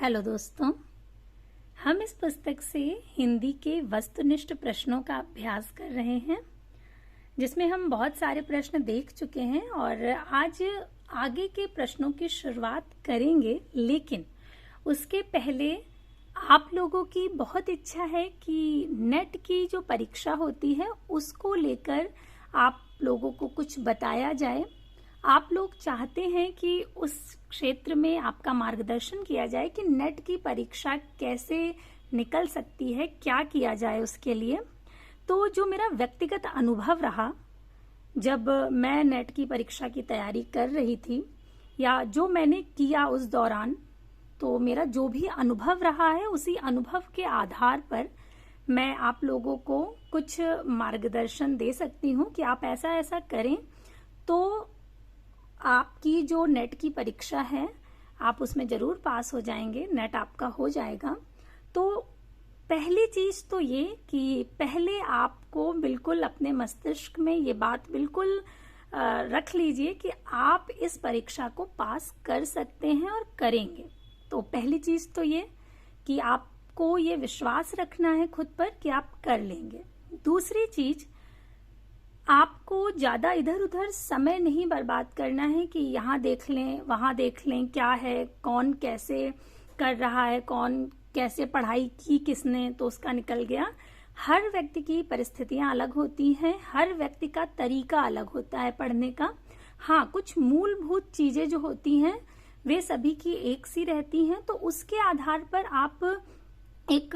Hello दोस्तों, हम इस पुस्तक से हिंदी के वस्तुनिष्ठ प्रश्नों का अभ्यास कर रहे हैं, जिसमें हम बहुत सारे प्रश्न देख चुके हैं और आज आगे के प्रश्नों की शुरुआत करेंगे। लेकिन उसके पहले आप लोगों की बहुत इच्छा है कि नेट की जो परीक्षा होती है उसको लेकर आप लोगों को कुछ बताया जाए। आप लोग चाहते हैं कि उस क्षेत्र में आपका मार्गदर्शन किया जाए कि नेट की परीक्षा कैसे निकल सकती है, क्या किया जाए उसके लिए। तो जो मेरा व्यक्तिगत अनुभव रहा जब मैं नेट की परीक्षा की तैयारी कर रही थी या जो मैंने किया उस दौरान, तो मेरा जो भी अनुभव रहा है उसी अनुभव के आधार पर मैं आप लोगों को कुछ मार्गदर्शन दे सकती हूँ कि आप ऐसा ऐसा करें तो आपकी जो नेट की परीक्षा है आप उसमें जरूर पास हो जाएंगे, नेट आपका हो जाएगा। तो पहली चीज तो ये कि पहले आपको बिल्कुल अपने मस्तिष्क में ये बात बिल्कुल रख लीजिए कि आप इस परीक्षा को पास कर सकते हैं और करेंगे। तो पहली चीज तो ये कि आपको ये विश्वास रखना है खुद पर कि आप कर लेंगे। दूसरी चीज, आपको ज्यादा इधर उधर समय नहीं बर्बाद करना है कि यहाँ देख लें वहां देख लें क्या है, कौन कैसे कर रहा है, कौन कैसे पढ़ाई की किसने तो उसका निकल गया। हर व्यक्ति की परिस्थितियां अलग होती हैं, हर व्यक्ति का तरीका अलग होता है पढ़ने का। हाँ, कुछ मूलभूत चीजें जो होती हैं वे सभी की एक सी रहती हैं, तो उसके आधार पर आप एक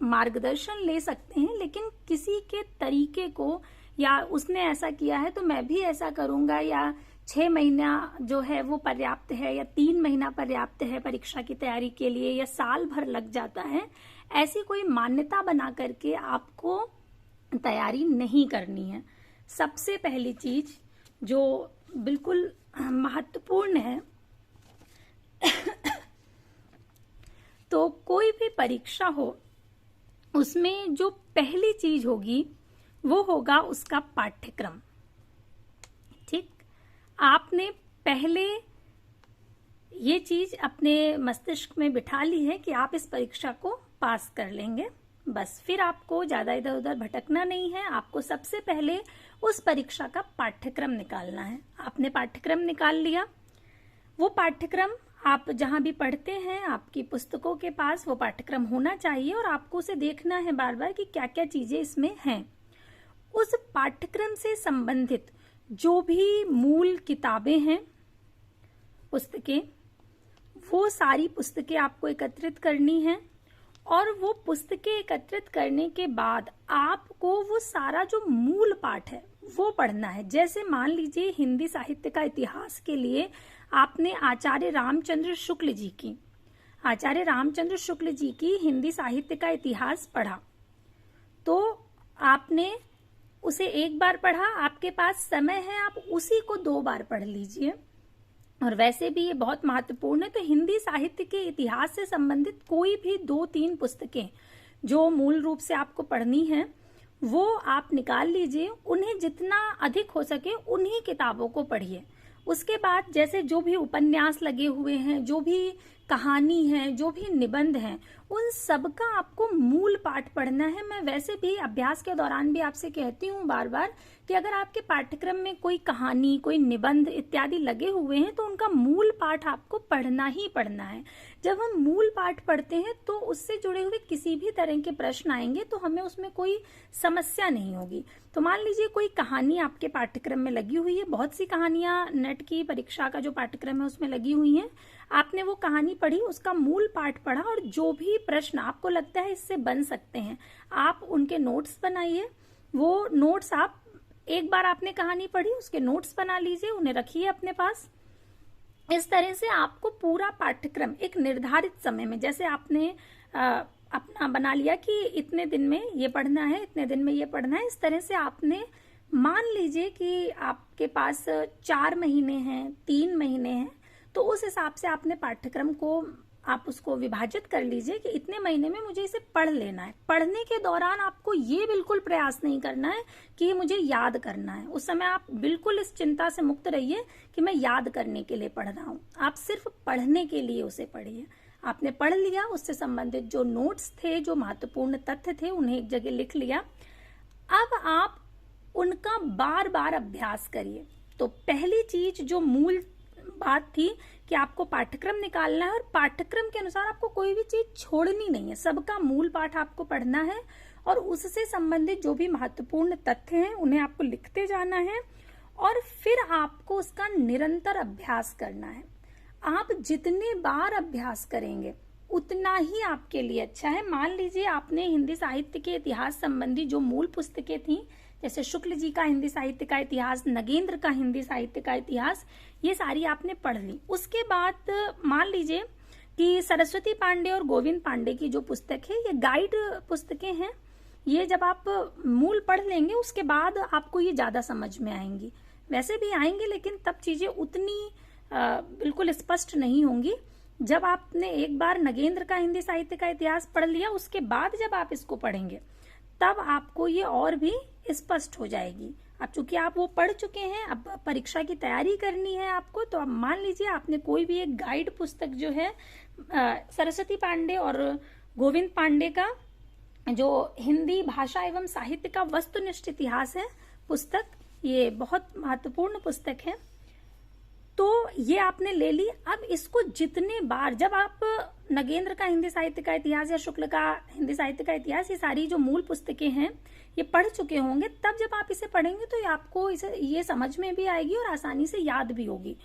मार्गदर्शन ले सकते हैं। लेकिन किसी के तरीके को या उसने ऐसा किया है तो मैं भी ऐसा करूंगा, या 6 महीना जो है वो पर्याप्त है, या 3 महीना पर्याप्त है परीक्षा की तैयारी के लिए, या साल भर लग जाता है, ऐसी कोई मान्यता बना करके आपको तैयारी नहीं करनी है। सबसे पहली चीज जो बिल्कुल महत्वपूर्ण है तो कोई भी परीक्षा हो उसमें जो पहली चीज होगी वो होगा उसका पाठ्यक्रम। ठीक, आपने पहले ये चीज अपने मस्तिष्क में बिठा ली है कि आप इस परीक्षा को पास कर लेंगे। बस फिर आपको ज्यादा इधर उधर भटकना नहीं है। आपको सबसे पहले उस परीक्षा का पाठ्यक्रम निकालना है। आपने पाठ्यक्रम निकाल लिया, वो पाठ्यक्रम आप जहां भी पढ़ते हैं आपकी पुस्तकों के पास वो पाठ्यक्रम होना चाहिए और आपको उसे देखना है बार बार कि क्या क्या चीजें इसमें हैं। उस पाठ्यक्रम से संबंधित जो भी मूल किताबें हैं, पुस्तकें, वो सारी पुस्तकें आपको एकत्रित करनी है। और वो पुस्तकें एकत्रित करने के बाद आपको वो सारा जो मूल पाठ है वो पढ़ना है। जैसे मान लीजिए हिंदी साहित्य का इतिहास के लिए आपने आचार्य रामचंद्र शुक्ल जी की हिंदी साहित्य का इतिहास पढ़ा, तो आपने उसे एक बार पढ़ा, आपके पास समय है आप उसी को 2 बार पढ़ लीजिए। और वैसे भी ये बहुत महत्वपूर्ण है, तो हिंदी साहित्य के इतिहास से संबंधित कोई भी 2-3 पुस्तकें जो मूल रूप से आपको पढ़नी है वो आप निकाल लीजिए। उन्हें जितना अधिक हो सके उन्हीं किताबों को पढ़िए। उसके बाद जैसे जो भी उपन्यास लगे हुए हैं, जो भी कहानी है, जो भी निबंध हैं, उन सब का आपको मूल पाठ पढ़ना है। मैं वैसे भी अभ्यास के दौरान भी आपसे कहती हूँ बार बार कि अगर आपके पाठ्यक्रम में कोई कहानी, कोई निबंध इत्यादि लगे हुए हैं तो उनका मूल पाठ आपको पढ़ना ही पढ़ना है। जब हम मूल पाठ पढ़ते हैं तो उससे जुड़े हुए किसी भी तरह के प्रश्न आएंगे तो हमें उसमें कोई समस्या नहीं होगी। तो मान लीजिए कोई कहानी आपके पाठ्यक्रम में लगी हुई है, बहुत सी कहानियां नेट की परीक्षा का जो पाठ्यक्रम है उसमें लगी हुई हैं। आपने वो कहानी पढ़ी, उसका मूल पाठ पढ़ा और जो भी प्रश्न आपको लगता है इससे बन सकते हैं आप उनके नोट्स बनाइए। वो नोट्स आप एक बार आपने कहानी पढ़ी उसके नोट्स बना लीजिए, उन्हें रखिए अपने पास। इस तरह से आपको पूरा पाठ्यक्रम एक निर्धारित समय में, जैसे आपने अपना बना लिया कि इतने दिन में ये पढ़ना है, इतने दिन में ये पढ़ना है, इस तरह से आपने मान लीजिए कि आपके पास 4 महीने हैं, 3 महीने हैं, तो उस हिसाब से आपने पाठ्यक्रम को आप उसको विभाजित कर लीजिए कि इतने महीने में मुझे इसे पढ़ लेना है। पढ़ने के दौरान आपको ये बिल्कुल प्रयास नहीं करना है कि मुझे याद करना है। उस समय आप बिल्कुल इस चिंता से मुक्त रहिए कि मैं याद करने के लिए पढ़ रहा हूँ। आप सिर्फ पढ़ने के लिए उसे पढ़िए। आपने पढ़ लिया, उससे संबंधित जो नोट्स थे, जो महत्वपूर्ण तथ्य थे, उन्हें एक जगह लिख लिया। अब आप उनका बार बार अभ्यास करिए। तो पहली चीज जो मूल बात थी कि आपको पाठ्यक्रम निकालना है और पाठ्यक्रम के अनुसार आपको कोई भी चीज छोड़नी नहीं है। सबका मूल पाठ आपको पढ़ना है और उससे संबंधित जो भी महत्वपूर्ण तथ्य हैं उन्हें आपको लिखते जाना है और फिर आपको उसका निरंतर अभ्यास करना है। आप जितने बार अभ्यास करेंगे उतना ही आपके लिए अच्छा है। मान लीजिए आपने हिंदी साहित्य के इतिहास संबंधी जो मूल पुस्तकें थी, जैसे शुक्ल जी का हिंदी साहित्य का इतिहास, नगेंद्र का हिंदी साहित्य का इतिहास, ये सारी आपने पढ़ ली। उसके बाद मान लीजिए कि सरस्वती पांडे और गोविंद पांडे की जो पुस्तक है, ये गाइड पुस्तकें हैं। ये जब आप मूल पढ़ लेंगे उसके बाद आपको ये ज्यादा समझ में आएंगी। वैसे भी आएंगे लेकिन तब चीजें उतनी बिल्कुल स्पष्ट नहीं होंगी। जब आपने एक बार नगेंद्र का हिंदी साहित्य का इतिहास पढ़ लिया, उसके बाद जब आप इसको पढ़ेंगे तब आपको ये और भी स्पष्ट हो जाएगी। अब चूंकि आप वो पढ़ चुके हैं, अब परीक्षा की तैयारी करनी है आपको, तो अब मान लीजिए आपने कोई भी एक गाइड पुस्तक जो है सरस्वती पांडे और गोविंद पांडे का जो हिंदी भाषा एवं साहित्य का वस्तुनिष्ठ इतिहास है पुस्तक, ये बहुत महत्वपूर्ण पुस्तक है, तो ये आपने ले ली। अब इसको जितने बार, जब आप नगेंद्र का हिंदी साहित्य का इतिहास या शुक्ल का हिंदी साहित्य का इतिहास, ये सारी जो मूल पुस्तकें हैं ये पढ़ चुके होंगे, तब जब आप इसे पढ़ेंगे तो आपको इसे ये समझ में भी आएगी और आसानी से याद भी होगी।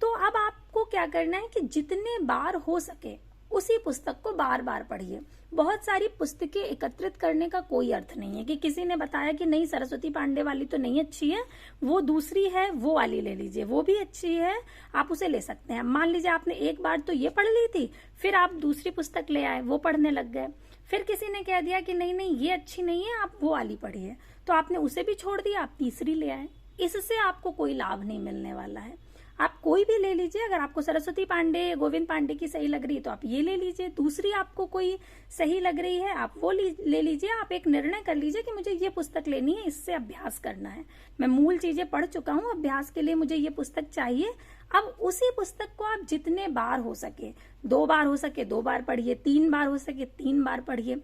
तो अब आपको क्या करना है कि जितने बार हो सके उसी पुस्तक को बार बार पढ़िए। बहुत सारी पुस्तकें एकत्रित करने का कोई अर्थ नहीं है कि किसी ने बताया कि नहीं सरस्वती पांडे वाली तो नहीं अच्छी है, वो दूसरी है, वो वाली ले लीजिए, वो भी अच्छी है, आप उसे ले सकते हैं। मान लीजिए आपने एक बार तो ये पढ़ ली थी, फिर आप दूसरी पुस्तक ले आए, वो पढ़ने लग गए, फिर किसी ने कह दिया कि नहीं नहीं ये अच्छी नहीं है, आप वो वाली पढ़िए, तो आपने उसे भी छोड़ दिया, आप तीसरी ले आए। इससे आपको कोई लाभ नहीं मिलने वाला है। आप कोई भी ले लीजिए, अगर आपको सरस्वती पांडे गोविंद पांडे की सही लग रही है तो आप ये ले लीजिए, दूसरी आपको कोई सही लग रही है आप वो ले लीजिए। आप एक निर्णय कर लीजिए कि मुझे ये पुस्तक लेनी है, इससे अभ्यास करना है, मैं मूल चीजें पढ़ चुका हूँ, अभ्यास के लिए मुझे ये पुस्तक चाहिए। अब उसी पुस्तक को आप जितने बार हो सके, 2 बार हो सके 2 बार पढ़िए, 3 बार हो सके 3 बार पढ़िए,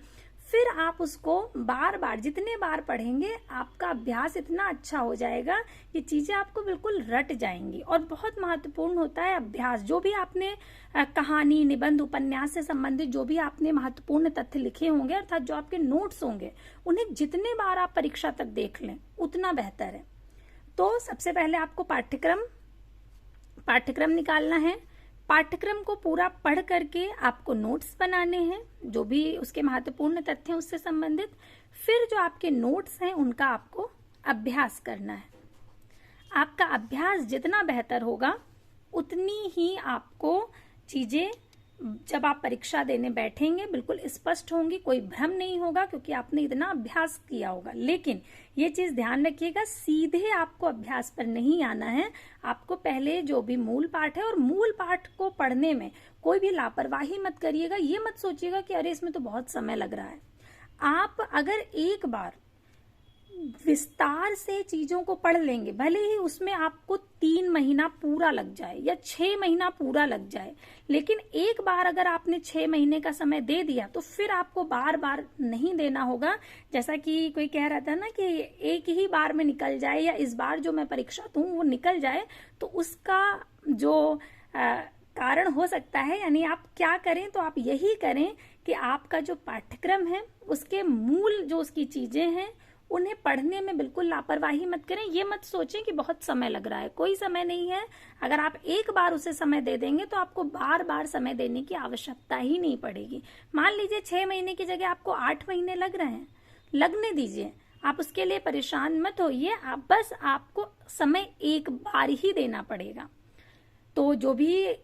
फिर आप उसको बार बार जितने बार पढ़ेंगे आपका अभ्यास इतना अच्छा हो जाएगा कि चीजें आपको बिल्कुल रट जाएंगी। और बहुत महत्वपूर्ण होता है अभ्यास। जो भी आपने कहानी, निबंध, उपन्यास से संबंधित जो भी आपने महत्वपूर्ण तथ्य लिखे होंगे, अर्थात जो आपके नोट्स होंगे, उन्हें जितने बार आप परीक्षा तक देख लें उतना बेहतर है। तो सबसे पहले आपको पाठ्यक्रम निकालना है। पाठ्यक्रम को पूरा पढ़ करके आपको नोट्स बनाने हैं, जो भी उसके महत्वपूर्ण तथ्य हैं उससे संबंधित। फिर जो आपके नोट्स हैं उनका आपको अभ्यास करना है। आपका अभ्यास जितना बेहतर होगा उतनी ही आपको चीजें जब आप परीक्षा देने बैठेंगे बिल्कुल स्पष्ट होंगी, कोई भ्रम नहीं होगा, क्योंकि आपने इतना अभ्यास किया होगा। लेकिन ये चीज ध्यान रखिएगा, सीधे आपको अभ्यास पर नहीं आना है। आपको पहले जो भी मूल पाठ है, और मूल पाठ को पढ़ने में कोई भी लापरवाही मत करिएगा। ये मत सोचिएगा कि अरे इसमें तो बहुत समय लग रहा है। आप अगर एक बार विस्तार से चीजों को पढ़ लेंगे, भले ही उसमें आपको 3 महीना पूरा लग जाए या 6 महीना पूरा लग जाए, लेकिन एक बार अगर आपने 6 महीने का समय दे दिया तो फिर आपको बार बार नहीं देना होगा। जैसा कि कोई कह रहा था ना कि एक ही बार में निकल जाए, या इस बार जो मैं परीक्षा दूं वो निकल जाए, तो उसका जो कारण हो सकता है, यानी आप क्या करें, तो आप यही करें कि आपका जो पाठ्यक्रम है उसके मूल जो उसकी चीजें हैं उन्हें पढ़ने में बिल्कुल लापरवाही मत करें। ये मत सोचें कि बहुत समय लग रहा है, कोई समय नहीं है। अगर आप एक बार उसे समय दे देंगे तो आपको बार बार समय देने की आवश्यकता ही नहीं पड़ेगी। मान लीजिए 6 महीने की जगह आपको 8 महीने लग रहे हैं, लगने दीजिए, आप उसके लिए परेशान मत होइए। आप बस आपको समय एक बार ही देना पड़ेगा। तो जो भी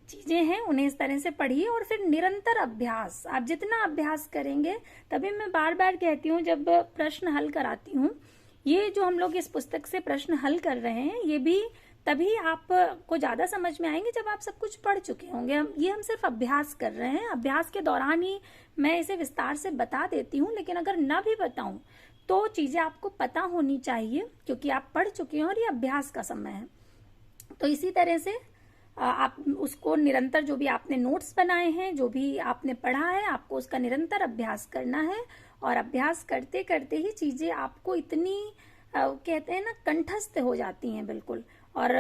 चीजें हैं उन्हें इस तरह से पढ़िए और फिर निरंतर अभ्यास। आप जितना अभ्यास करेंगे, तभी मैं बार बार कहती हूँ जब प्रश्न हल कराती हूँ, ये जो हम लोग इस पुस्तक से प्रश्न हल कर रहे हैं ये भी तभी आपको ज्यादा समझ में आएंगे जब आप सब कुछ पढ़ चुके होंगे। ये हम सिर्फ अभ्यास कर रहे हैं, अभ्यास के दौरान ही मैं इसे विस्तार से बता देती हूँ, लेकिन अगर न भी बताऊं तो चीजें आपको पता होनी चाहिए, क्योंकि आप पढ़ चुके हैं और ये अभ्यास का समय है। तो इसी तरह से आप उसको निरंतर, जो भी आपने नोट्स बनाए हैं, जो भी आपने पढ़ा है, आपको उसका निरंतर अभ्यास करना है। और अभ्यास करते करते ही चीजें आपको इतनी कहते हैं ना कंठस्थ हो जाती हैं बिल्कुल। और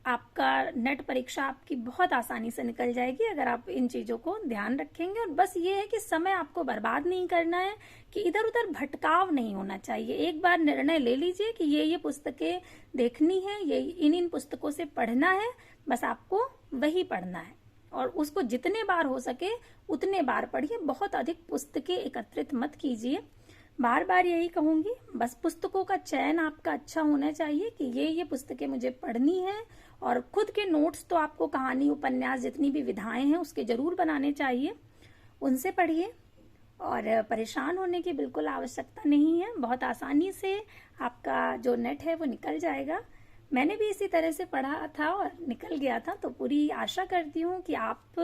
आपका नेट परीक्षा आपकी बहुत आसानी से निकल जाएगी अगर आप इन चीजों को ध्यान रखेंगे। और बस ये है कि समय आपको बर्बाद नहीं करना है, कि इधर उधर भटकाव नहीं होना चाहिए। एक बार निर्णय ले लीजिए कि ये पुस्तकें देखनी है, ये इन पुस्तकों से पढ़ना है, बस आपको वही पढ़ना है। और उसको जितने बार हो सके उतने बार पढ़िए, बहुत अधिक पुस्तकें एकत्रित मत कीजिए। बार बार यही कहूंगी, बस पुस्तकों का चयन आपका अच्छा होना चाहिए कि ये पुस्तकें मुझे पढ़नी है। और खुद के नोट्स तो आपको कहानी, उपन्यास, जितनी भी विधाएं हैं उसके जरूर बनाने चाहिए, उनसे पढ़िए। और परेशान होने की बिल्कुल आवश्यकता नहीं है, बहुत आसानी से आपका जो नेट है वो निकल जाएगा। मैंने भी इसी तरह से पढ़ा था और निकल गया था, तो पूरी आशा करती हूँ कि आप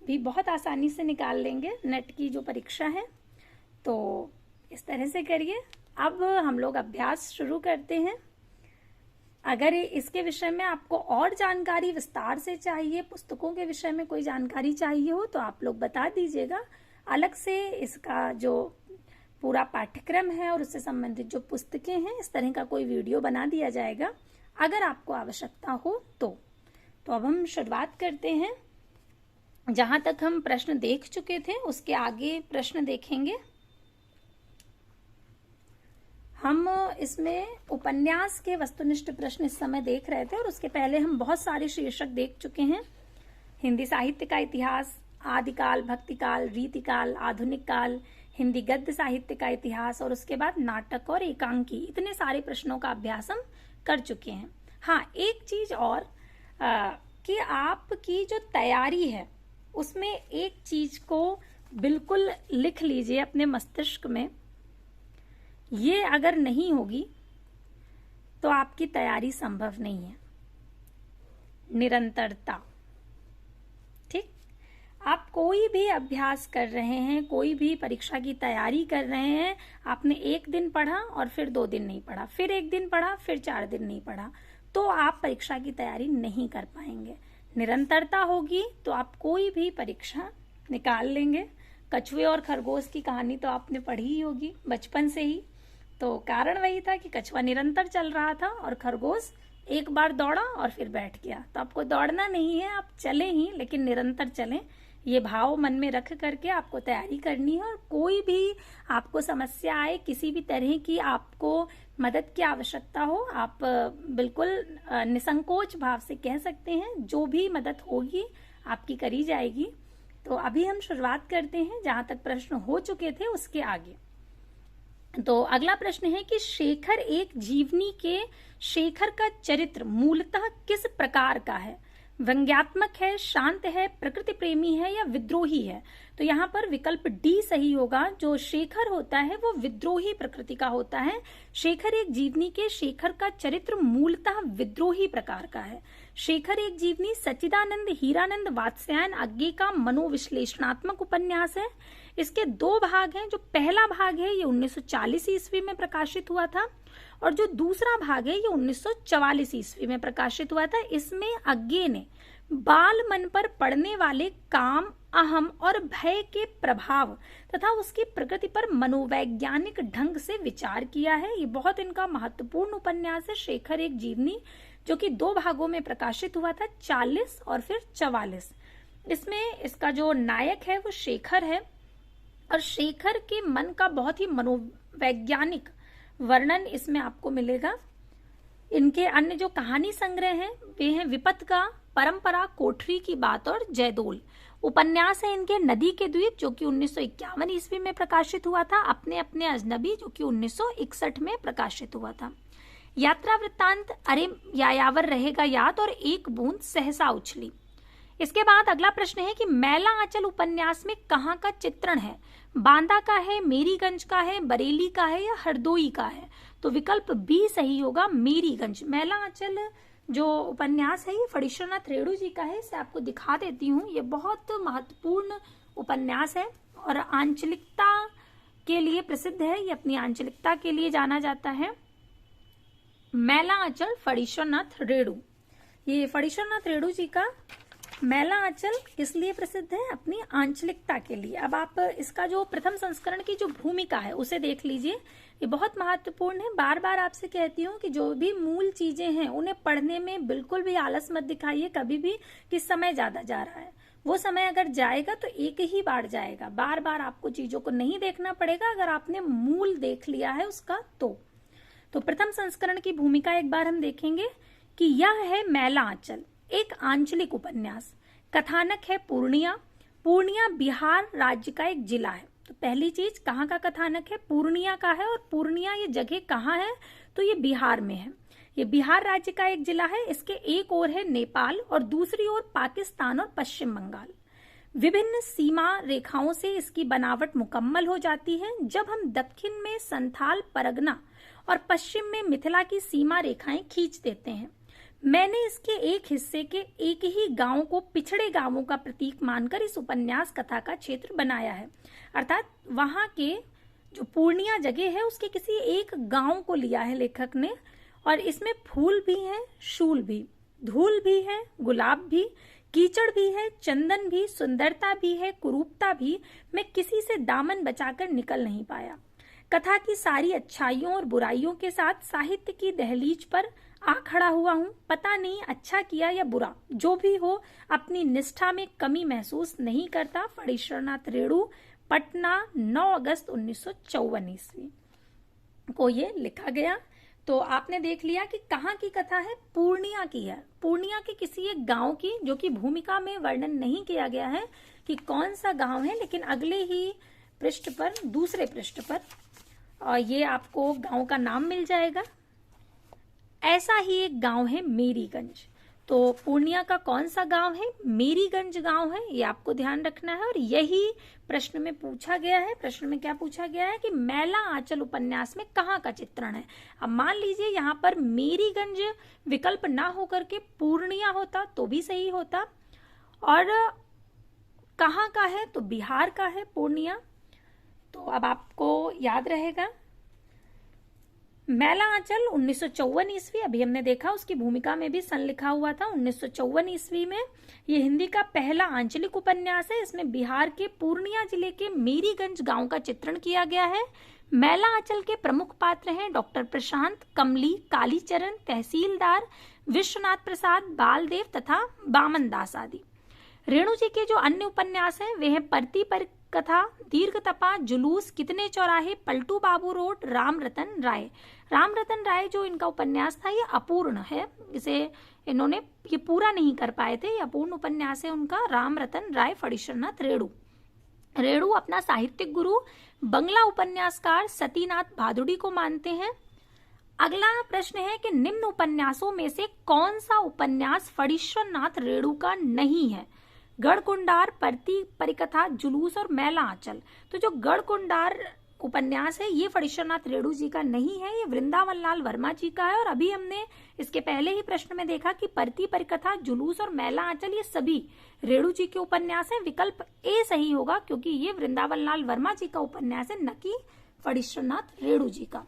भी बहुत आसानी से निकाल लेंगे नेट की जो परीक्षा है। तो इस तरह से करिए। अब हम लोग अभ्यास शुरू करते हैं। अगर इसके विषय में आपको और जानकारी विस्तार से चाहिए, पुस्तकों के विषय में कोई जानकारी चाहिए हो, तो आप लोग बता दीजिएगा। अलग से इसका जो पूरा पाठ्यक्रम है और उससे संबंधित जो पुस्तकें हैं, इस तरह का कोई वीडियो बना दिया जाएगा अगर आपको आवश्यकता हो तो। अब हम शुरुआत करते हैं। जहां तक हम प्रश्न देख चुके थे उसके आगे प्रश्न देखेंगे। हम इसमें उपन्यास के वस्तुनिष्ठ प्रश्न इस समय देख रहे थे, और उसके पहले हम बहुत सारे शीर्षक देख चुके हैं। हिंदी साहित्य का इतिहास, आदिकाल, भक्तिकाल, रीतिकाल, आधुनिक काल, हिंदी गद्य साहित्य का इतिहास, और उसके बाद नाटक और एकांकी। इतने सारे प्रश्नों का अभ्यास हम कर चुके हैं। हाँ, एक चीज और कि आपकी जो तैयारी है उसमें एक चीज को बिल्कुल लिख लीजिए अपने मस्तिष्क में। ये अगर नहीं होगी तो आपकी तैयारी संभव नहीं है। निरंतरता। ठीक, आप कोई भी अभ्यास कर रहे हैं, कोई भी परीक्षा की तैयारी कर रहे हैं, आपने एक दिन पढ़ा और फिर 2 दिन नहीं पढ़ा, फिर एक दिन पढ़ा, फिर 4 दिन नहीं पढ़ा, तो आप परीक्षा की तैयारी नहीं कर पाएंगे। निरंतरता होगी तो आप कोई भी परीक्षा निकाल लेंगे। कछुए और खरगोश की कहानी तो आपने पढ़ी ही होगी बचपन से ही। तो कारण वही था कि कछुआ निरंतर चल रहा था और खरगोश एक बार दौड़ा और फिर बैठ गया। तो आपको दौड़ना नहीं है, आप चलें ही, लेकिन निरंतर चलें। ये भाव मन में रख करके आपको तैयारी करनी है। और कोई भी आपको समस्या आए, किसी भी तरह की आपको मदद की आवश्यकता हो, आप बिल्कुल निसंकोच भाव से कह सकते हैं। जो भी मदद होगी आपकी करी जाएगी। तो अभी हम शुरुआत करते हैं जहां तक प्रश्न हो चुके थे उसके आगे। तो अगला प्रश्न है कि शेखर एक जीवनी के शेखर का चरित्र मूलतः किस प्रकार का है? व्यंग्यात्मक है, शांत है, प्रकृति प्रेमी है या विद्रोही है? तो यहाँ पर विकल्प डी सही होगा। जो शेखर होता है वो विद्रोही प्रकृति का होता है। शेखर एक जीवनी के शेखर का चरित्र मूलतः विद्रोही प्रकार का है। शेखर एक जीवनी सच्चिदानंद हीरानंद वात्स्यायन आज्ञे का मनोविश्लेषणात्मक उपन्यास है। इसके 2 भाग हैं। जो पहला भाग है ये 1940 ईस्वी में प्रकाशित हुआ था, और जो दूसरा भाग है ये 1944 ईस्वी में प्रकाशित हुआ था। इसमें आज्ञे ने बाल मन पर पड़ने वाले काम, अहम और भय के प्रभाव तथा उसकी प्रकृति पर मनोवैज्ञानिक ढंग से विचार किया है। ये बहुत इनका महत्वपूर्ण उपन्यास है, शेखर एक जीवनी, जो कि 2 भागों में प्रकाशित हुआ था, 40 और फिर 44। इसमें इसका जो नायक है वो शेखर है, और शेखर के मन का बहुत ही मनोवैज्ञानिक वर्णन इसमें आपको मिलेगा। इनके अन्य जो कहानी संग्रह हैं वे हैं विपत का, परंपरा, कोठरी की बात और जयदोल। उपन्यास है इनके नदी के द्वीप, जो कि 1951 ईस्वी में प्रकाशित हुआ था। अपने अपने अजनबी, जो कि 1961 में प्रकाशित हुआ था। यात्रा वृत्तांत, अरे यायावर रहेगा याद, और एक बूंद सहसा उछली। इसके बाद अगला प्रश्न है कि मैला आंचल उपन्यास में कहाँ का चित्रण है? बांदा का है, मेरीगंज का है, बरेली का है या हरदोई का है? तो विकल्प बी सही होगा, मेरीगंज। मैला आंचल जो उपन्यास है ये फणीश्वरनाथ रेणु जी का है। इसे आपको दिखा देती हूँ। ये बहुत महत्वपूर्ण उपन्यास है और आंचलिकता के लिए प्रसिद्ध है। ये अपनी आंचलिकता के लिए जाना जाता है। मैला आंचल फणीश्वरनाथ रेणु, ये फणीश्वरनाथ रेणु जी का मैला आंचल किस लिए प्रसिद्ध है? अपनी आंचलिकता के लिए। अब आप इसका जो प्रथम संस्करण की जो भूमिका है उसे देख लीजिए, ये बहुत महत्वपूर्ण है। बार बार आपसे कहती हूँ कि जो भी मूल चीजें हैं उन्हें पढ़ने में बिल्कुल भी आलस मत दिखाइए कभी भी कि समय ज्यादा जा रहा है। वो समय अगर जाएगा तो एक ही बार जाएगा, बार बार आपको चीजों को नहीं देखना पड़ेगा अगर आपने मूल देख लिया है उसका। तो प्रथम संस्करण की भूमिका एक बार हम देखेंगे कि यह है मैला आंचल, एक आंचलिक उपन्यास। कथानक है पूर्णिया। पूर्णिया बिहार राज्य का एक जिला है। तो पहली चीज, कहाँ का कथानक है? पूर्णिया का है। और पूर्णिया ये जगह कहाँ है? तो ये बिहार में है। ये बिहार राज्य का एक जिला है। इसके एक ओर है नेपाल और दूसरी ओर पाकिस्तान और पश्चिम बंगाल। विभिन्न सीमा रेखाओं से इसकी बनावट मुकम्मल हो जाती है। जब हम दक्षिण में संथाल परगना और पश्चिम में मिथिला की सीमा रेखाएं खींच देते हैं। मैंने इसके एक हिस्से के एक ही गांव को पिछड़े गांवों का प्रतीक मानकर इस उपन्यास कथा का क्षेत्र बनाया है। अर्थात वहां के जो पूर्णिया जगह है उसके किसी एक गांव को लिया है लेखक ने। और इसमें फूल भी हैं, शूल भी, धूल भी है, गुलाब भी, कीचड़ भी है, चंदन भी, सुंदरता भी है, कुरूपता भी। मैं किसी से दामन बचाकर निकल नहीं पाया। कथा की सारी अच्छाइयों और बुराइयों के साथ साहित्य की दहलीज पर आ खड़ा हुआ हूँ। पता नहीं अच्छा किया या बुरा, जो भी हो अपनी निष्ठा में कमी महसूस नहीं करता। फणीश्वरनाथ रेणु, पटना, 9 अगस्त 1954 ईस्वी को ये लिखा गया। तो आपने देख लिया कि कहाँ की कथा है? पूर्णिया की है। पूर्णिया के किसी एक गांव की, जो कि भूमिका में वर्णन नहीं किया गया है कि कौन सा गांव है, लेकिन अगले ही पृष्ठ पर, दूसरे पृष्ठ पर ये आपको गांव का नाम मिल जाएगा। ऐसा ही एक गांव है मेरीगंज। तो पूर्णिया का कौन सा गांव है? मेरीगंज गांव है, ये आपको ध्यान रखना है। और यही प्रश्न में पूछा गया है। प्रश्न में क्या पूछा गया है कि मैला आंचल उपन्यास में कहाँ का चित्रण है। अब मान लीजिए यहाँ पर मेरीगंज विकल्प ना होकर के पूर्णिया होता तो भी सही होता। और कहाँ का है? तो बिहार का है पूर्णिया। तो अब आपको याद रहेगा मैला आंचल 1954 ईस्वी, अभी हमने देखा उसकी भूमिका में भी सन लिखा हुआ था 1954 ईस्वी में। ये हिंदी का पहला आंचलिक उपन्यास है। इसमें बिहार के पूर्णिया जिले के मेरीगंज गांव का चित्रण किया गया है। मैला आंचल के प्रमुख पात्र हैं डॉक्टर प्रशांत, कमली, कालीचरण, तहसीलदार, विश्वनाथ प्रसाद, बालदेव तथा बामन दास आदि। रेणु जी के जो अन्य उपन्यास हैं वे हैं परती पर कथा, दीर्घ तपा, जुलूस, कितने चौराहे, पलटू बाबू रोड, राम रतन राय। राम रतन राय जो इनका उपन्यास था ये अपूर्ण है, इसे इन्होंने ये पूरा नहीं कर पाए थे। ये अपूर्ण उपन्यास है उनका। राम रतन राय, फणीश्वरनाथ रेणु। रेणु अपना साहित्यिक गुरु बंगला उपन्यासकार सतीनाथ भादुड़ी को मानते हैं। अगला प्रश्न है कि निम्न उपन्यासों में से कौन सा उपन्यास फणीश्वरनाथ रेणु का नहीं है? गढ़कुंडार, परती परिकथा, जुलूस और मैला आंचल। तो जो गढ़कुंडार उपन्यास है ये फणीश्वरनाथ रेणु जी का नहीं है, ये वृंदावन लाल वर्मा जी का है। और अभी हमने इसके पहले ही प्रश्न में देखा कि परती परिकथा, जुलूस और मैला आंचल ये सभी रेणु जी के उपन्यास हैं। विकल्प ए सही होगा क्योंकि ये वृंदावन लाल वर्मा जी का उपन्यास है, न कि फणीश्वरनाथ रेणु जी का।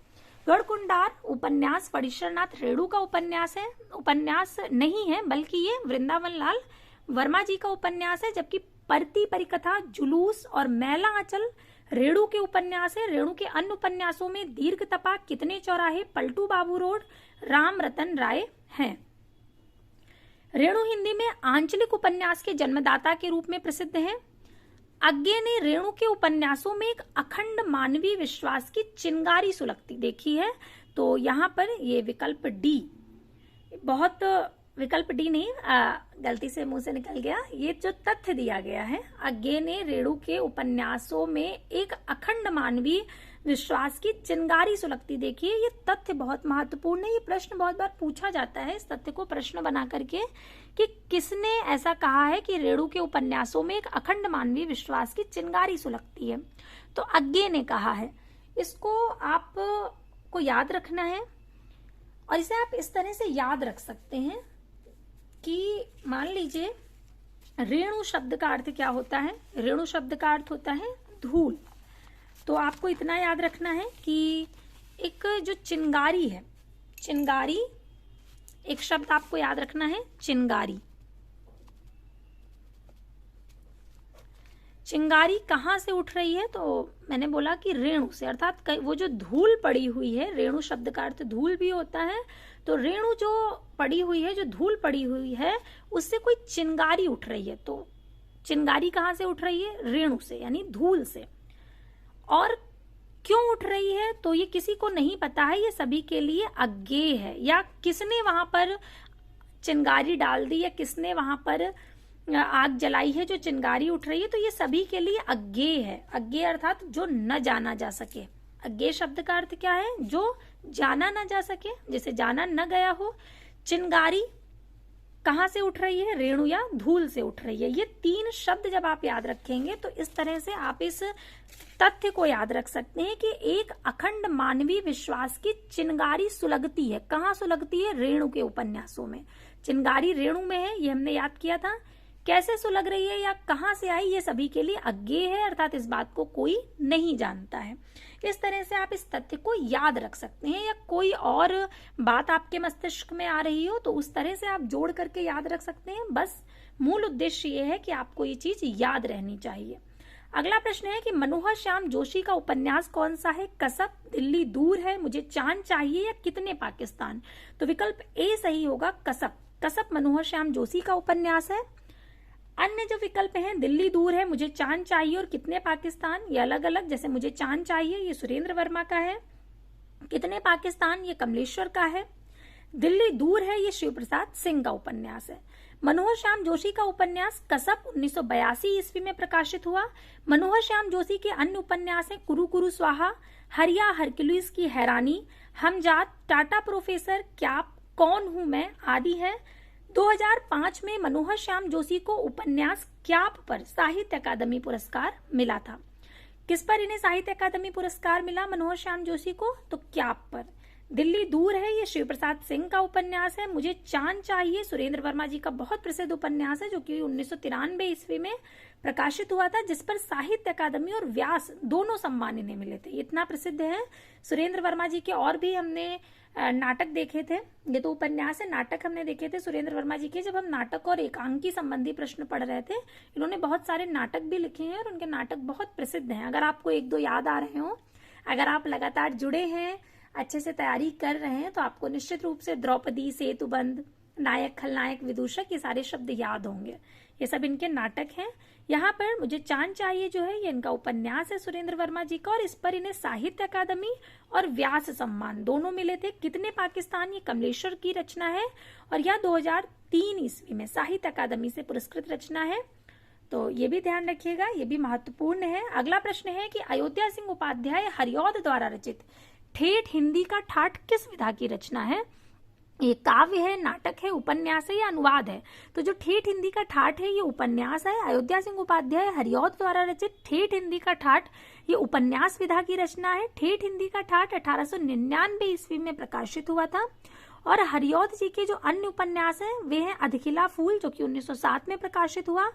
गढ़कुंडार उपन्यास फणीश्वरनाथ रेणु का उपन्यास है, उपन्यास नहीं है, बल्कि ये वृंदावन लाल वर्मा जी का उपन्यास है। जबकि परती परिकथा, जुलूस और मैला आंचल रेणु के उपन्यास है। रेणु के अन्य उपन्यासों में दीर्घ तपा, कितने चौराहे, पलटू बाबू रोड, राम रतन राय हैं। रेणु हिंदी में आंचलिक उपन्यास के जन्मदाता के रूप में प्रसिद्ध हैं। अज्ञे ने रेणु के उपन्यासों में एक अखंड मानवीय विश्वास की चिंगारी सुलगती देखी है। तो यहाँ पर ये विकल्प डी, बहुत विकल्प डी नहीं, गलती से मुंह से निकल गया। ये जो तथ्य दिया गया है, अज्ञे ने रेणु के उपन्यासों में एक अखंड मानवीय विश्वास की चिंगारी सुलगती देखी है, ये तथ्य बहुत महत्वपूर्ण है। ये प्रश्न बहुत बार पूछा जाता है, इस तथ्य को प्रश्न बना करके कि किसने ऐसा कहा है कि रेणु के उपन्यासों में एक अखंड मानवीय विश्वास की चिंगारी सुलगती है। तो अज्ञे ने कहा है। इसको आपको याद रखना है और इसे आप इस तरह से याद रख सकते हैं कि मान लीजिए रेणु शब्द का अर्थ क्या होता है? रेणु शब्द का अर्थ होता है धूल। तो आपको इतना याद रखना है कि एक जो चिंगारी है, चिंगारी एक शब्द आपको याद रखना है, चिंगारी। चिंगारी कहाँ से उठ रही है? तो मैंने बोला कि रेणु से, अर्थात वो जो धूल पड़ी हुई है, रेणु शब्द का अर्थ धूल भी होता है, तो रेणु जो पड़ी हुई है, जो धूल पड़ी हुई है, उससे कोई चिंगारी उठ रही है। तो चिंगारी कहाँ से उठ रही है? रेणु से, यानी धूल से। और क्यों उठ रही है? तो ये किसी को नहीं पता है, ये सभी के लिए अज्ञेय है। या किसने वहां पर चिंगारी डाल दी, या किसने वहां पर आग जलाई है जो चिंगारी उठ रही है, तो ये सभी के लिए अज्ञेय है। अज्ञेय अर्थात जो न जाना जा सके। अज्ञेय शब्द का अर्थ क्या है? जो जाना न जा सके, जिसे जाना न गया हो। चिंगारी कहाँ से उठ रही है? रेणु या धूल से उठ रही है। ये तीन शब्द जब आप याद रखेंगे तो इस तरह से आप इस तथ्य को याद रख सकते हैं कि एक अखंड मानवीय विश्वास की चिंगारी सुलगती है। कहाँ सुलगती है? रेणु के उपन्यासों में। चिंगारी रेणु में है, ये हमने याद किया था। कैसे सुलग रही है या कहाँ से आई, ये सभी के लिए अज्ञेय है, अर्थात इस बात को कोई नहीं जानता है। इस तरह से आप इस तथ्य को याद रख सकते हैं। या कोई और बात आपके मस्तिष्क में आ रही हो तो उस तरह से आप जोड़ करके याद रख सकते हैं। बस मूल उद्देश्य ये है कि आपको ये चीज याद रहनी चाहिए। अगला प्रश्न है कि मनोहर श्याम जोशी का उपन्यास कौन सा है? कसब, दिल्ली दूर है, मुझे चांद चाहिए, या कितने पाकिस्तान? तो विकल्प ए सही होगा, कसब। कसब मनोहर श्याम जोशी का उपन्यास है। अन्य जो विकल्प हैं, दिल्ली दूर है, मुझे चांद चाहिए और कितने पाकिस्तान, ये अलग अलग। जैसे मुझे चांद चाहिए ये सुरेंद्र वर्मा का है, कितने पाकिस्तान ये कमलेश्वर का है। दिल्ली दूर है ये शिव प्रसाद सिंह का उपन्यास है। मनोहर श्याम जोशी का उपन्यास कसब 1982 ईस्वी में प्रकाशित हुआ। मनोहर श्याम जोशी के अन्य उपन्यास हैं कुरु कुरु स्वाहा, हरिया हरक्यूलिस की हैरानी, हमजात, टाटा प्रोफेसर, क्या, कौन हूं मैं आदि है। 2005 में मनोहर श्याम जोशी को उपन्यास क्याप पर साहित्य अकादमी पुरस्कार मिला था। किस पर इन्हें साहित्य अकादमी पुरस्कार मिला मनोहर श्याम जोशी को? तो क्याप पर। दिल्ली दूर है ये शिव प्रसाद सिंह का उपन्यास है। मुझे चांद चाहिए सुरेंद्र वर्मा जी का बहुत प्रसिद्ध उपन्यास है, जो कि 1993 ईस्वी में प्रकाशित हुआ था, जिस पर साहित्य अकादमी और व्यास दोनों सम्मान इन्हें मिले थे। इतना प्रसिद्ध है। सुरेंद्र वर्मा जी के और भी हमने नाटक देखे थे, ये तो उपन्यास है, नाटक हमने देखे थे सुरेंद्र वर्मा जी के। जब हम नाटक और एकांकी संबंधी प्रश्न पढ़ रहे थे, इन्होंने बहुत सारे नाटक भी लिखे हैं और उनके नाटक बहुत प्रसिद्ध हैं। अगर आपको एक दो याद आ रहे हो, अगर आप लगातार जुड़े हैं, अच्छे से तैयारी कर रहे हैं, तो आपको निश्चित रूप से द्रौपदी, सेतुबंध, नायक, खलनायक, विदूषक, ये सारे शब्द याद होंगे। ये सब इनके नाटक हैं। यहाँ पर मुझे चांद चाहिए जो है ये इनका उपन्यास है सुरेंद्र वर्मा जी का, और इस पर इन्हें साहित्य अकादमी और व्यास सम्मान दोनों मिले थे। कितने पाकिस्तान ये कमलेश्वर की रचना है और यह 2003 ईस्वी में साहित्य अकादमी से पुरस्कृत रचना है। तो ये भी ध्यान रखिएगा, ये भी महत्वपूर्ण है। अगला प्रश्न है कि अयोध्या सिंह उपाध्याय हरिऔध द्वारा रचित ठेठ हिंदी का ठाठ किस विधा की रचना है? ये काव्य है, नाटक है, उपन्यास है या अनुवाद है? तो जो ठेठ हिंदी का ठाठ है ये उपन्यास है। अयोध्या सिंह उपाध्याय हरिऔध द्वारा रचित ठेठ हिंदी का ठाठ ये उपन्यास विधा की रचना है। ठेठ हिंदी का ठाठ 1899 ईस्वी में प्रकाशित हुआ था। और हरिऔध जी के जो अन्य उपन्यास हैं वे हैं अधखिला फूल, जो कि 1907 में प्रकाशित हुआ।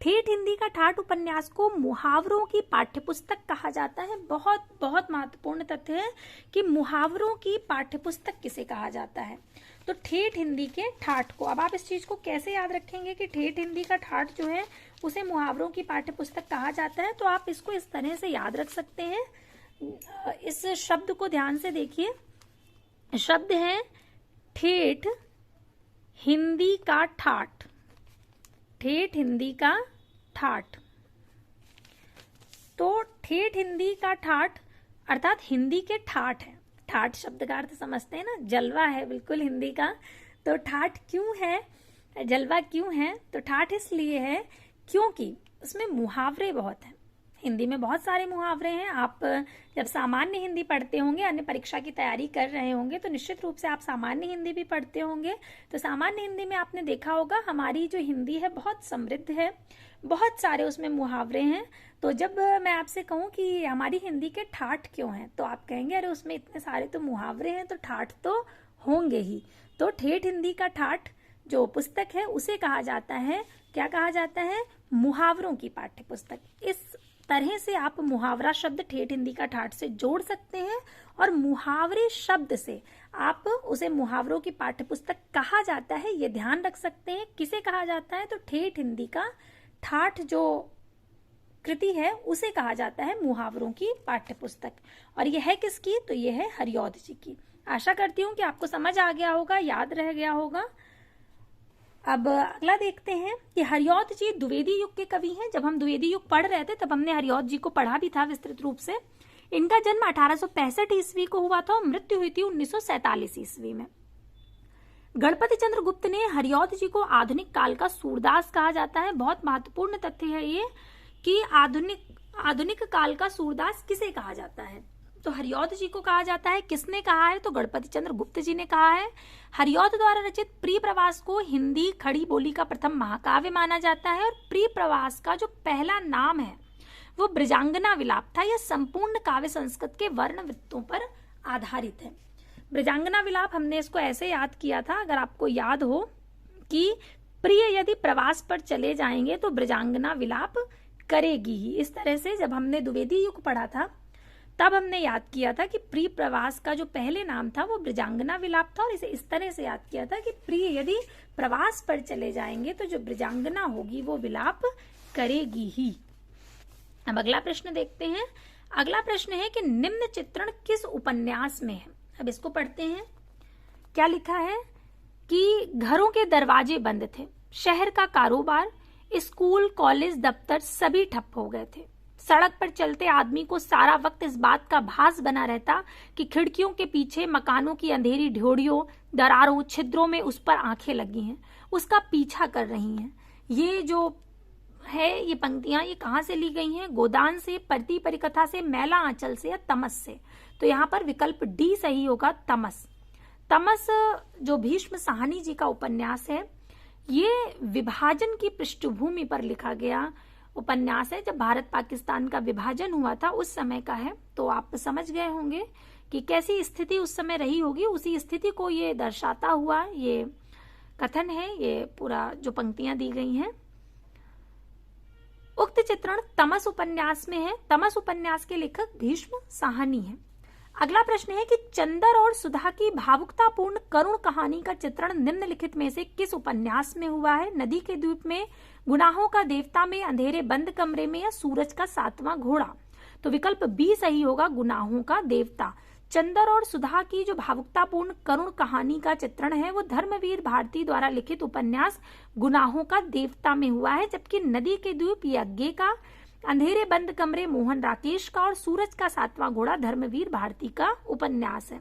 ठेठ हिंदी का ठाठ उपन्यास को मुहावरों की पाठ्यपुस्तक कहा जाता है। बहुत बहुत महत्वपूर्ण तथ्य है कि मुहावरों की पाठ्यपुस्तक किसे कहा जाता है। तो ठेठ हिंदी के ठाठ को, अब आप इस चीज को कैसे याद रखेंगे कि ठेठ हिंदी का ठाठ जो है उसे मुहावरों की पाठ्यपुस्तक कहा जाता है? तो आप इसको इस तरह से याद रख सकते हैं। इस शब्द को ध्यान से देखिए, शब्द है ठेठ हिंदी का ठाठ। ठेठ हिंदी का ठाठ, तो ठेठ हिंदी का ठाठ अर्थात हिंदी के ठाठ है। ठाठ शब्द का अर्थ समझते हैं ना, जलवा है बिल्कुल हिंदी का। तो ठाठ क्यों है, जलवा क्यों है? तो ठाठ इसलिए है क्योंकि उसमें मुहावरे बहुत हैं। हिंदी में बहुत सारे मुहावरे हैं। आप जब सामान्य हिंदी पढ़ते होंगे, अन्य परीक्षा की तैयारी कर रहे होंगे, तो निश्चित रूप से आप सामान्य हिंदी भी पढ़ते होंगे। तो सामान्य हिंदी में आपने देखा होगा हमारी जो हिंदी है बहुत समृद्ध है, बहुत सारे उसमें मुहावरे हैं। तो जब मैं आपसे कहूँ कि हमारी हिंदी के ठाठ क्यों हैं, तो आप कहेंगे अरे उसमें इतने सारे तो मुहावरे हैं तो ठाठ तो होंगे ही। तो ठेठ हिंदी का ठाठ जो पुस्तक है उसे कहा जाता है, क्या कहा जाता है? मुहावरों की पाठ्यपुस्तक। इस तरह से आप मुहावरा शब्द ठेठ हिंदी का ठाठ से जोड़ सकते हैं और मुहावरे शब्द से आप उसे मुहावरों की पाठ्यपुस्तक कहा जाता है, ये ध्यान रख सकते हैं। किसे कहा जाता है? तो ठेठ हिंदी का ठाठ जो कृति है उसे कहा जाता है मुहावरों की पाठ्य पुस्तक। और यह है किसकी? तो यह है हरिऔध जी की। आशा करती हूँ कि आपको समझ आ गया होगा, याद रह गया होगा। अब अगला देखते हैं कि हरिऔध जी द्विवेदी युग के कवि हैं। जब हम द्विवेदी युग पढ़ रहे थे तब हमने हरिऔध जी को पढ़ा भी था विस्तृत रूप से। इनका जन्म 1865 ईस्वी को हुआ था और मृत्यु हुई थी 1947 ईस्वी में। गणपति चंद्र गुप्त ने हरिऔध जी को आधुनिक काल का सूरदास कहा जाता है। बहुत महत्वपूर्ण तथ्य है ये कि आधुनिक काल का सूरदास किसे कहा जाता है? तो हरिऔध जी को कहा जाता है। किसने कहा है? तो गणपति चंद्र गुप्त जी ने कहा है। हरिऔध द्वारा रचित प्रिय प्रवास को हिंदी खड़ी बोली का प्रथम महाकाव्य माना जाता है। और प्रिय प्रवास का जो पहला नाम है वो ब्रजांगना विलाप था। यह संपूर्ण काव्य संस्कृत के वर्ण वृत्तों पर आधारित है। ब्रजांगना विलाप हमने इसको ऐसे याद किया था, अगर आपको याद हो, कि प्रिय यदि प्रवास पर चले जाएंगे तो ब्रजांगना विलाप करेगी ही। इस तरह से जब हमने द्विवेदी युग पढ़ा था तब हमने याद किया था कि प्रिय प्रवास का जो पहले नाम था वो ब्रजांगना विलाप था। और इसे इस तरह से याद किया था कि प्रिय यदि प्रवास पर चले जाएंगे तो जो ब्रजांगना होगी वो विलाप करेगी ही। अब अगला प्रश्न देखते हैं। अगला प्रश्न है कि निम्न चित्रण किस उपन्यास में है? अब इसको पढ़ते हैं। क्या लिखा है कि घरों के दरवाजे बंद थे, शहर का कारोबार, स्कूल, कॉलेज, दफ्तर सभी ठप हो गए थे। सड़क पर चलते आदमी को सारा वक्त इस बात का भास बना रहता कि खिड़कियों के पीछे मकानों की अंधेरी ढ्योड़ियों, दरारों, छिद्रों में उस पर आंखें लगी हैं, उसका पीछा कर रही हैं। ये जो है ये पंक्तियां ये कहाँ से ली गई हैं? गोदान से, परती परिकथा से, मैला आंचल से या तमस से? तो यहाँ पर विकल्प डी सही होगा, तमस। तमस जो भीष्म साहनी जी का उपन्यास है, ये विभाजन की पृष्ठभूमि पर लिखा गया उपन्यास है। जब भारत पाकिस्तान का विभाजन हुआ था उस समय का है। तो आप समझ गए होंगे कि कैसी स्थिति उस समय रही होगी। उसी स्थिति को ये दर्शाता हुआ ये कथन है, ये पूरा जो पंक्तियां दी गई हैं। उक्त चित्रण तमस उपन्यास में है। तमस उपन्यास के लेखक भीष्म साहनी है। अगला प्रश्न है कि चंदर और सुधा की भावुकतापूर्ण करुण कहानी का चित्रण निम्नलिखित में से किस उपन्यास में हुआ है? नदी के द्वीप में, गुनाहों का देवता में, अंधेरे बंद कमरे में या सूरज का सातवां घोड़ा? तो विकल्प बी सही होगा, गुनाहों का देवता। चंदर और सुधा की जो भावुकतापूर्ण करुण कहानी का चित्रण है वो धर्मवीर भारती द्वारा लिखित उपन्यास गुनाहों का देवता में हुआ है। जबकि नदी के द्वीप यज्ञ का, अंधेरे बंद कमरे मोहन राकेश का और सूरज का सातवां घोड़ा धर्मवीर भारती का उपन्यास है।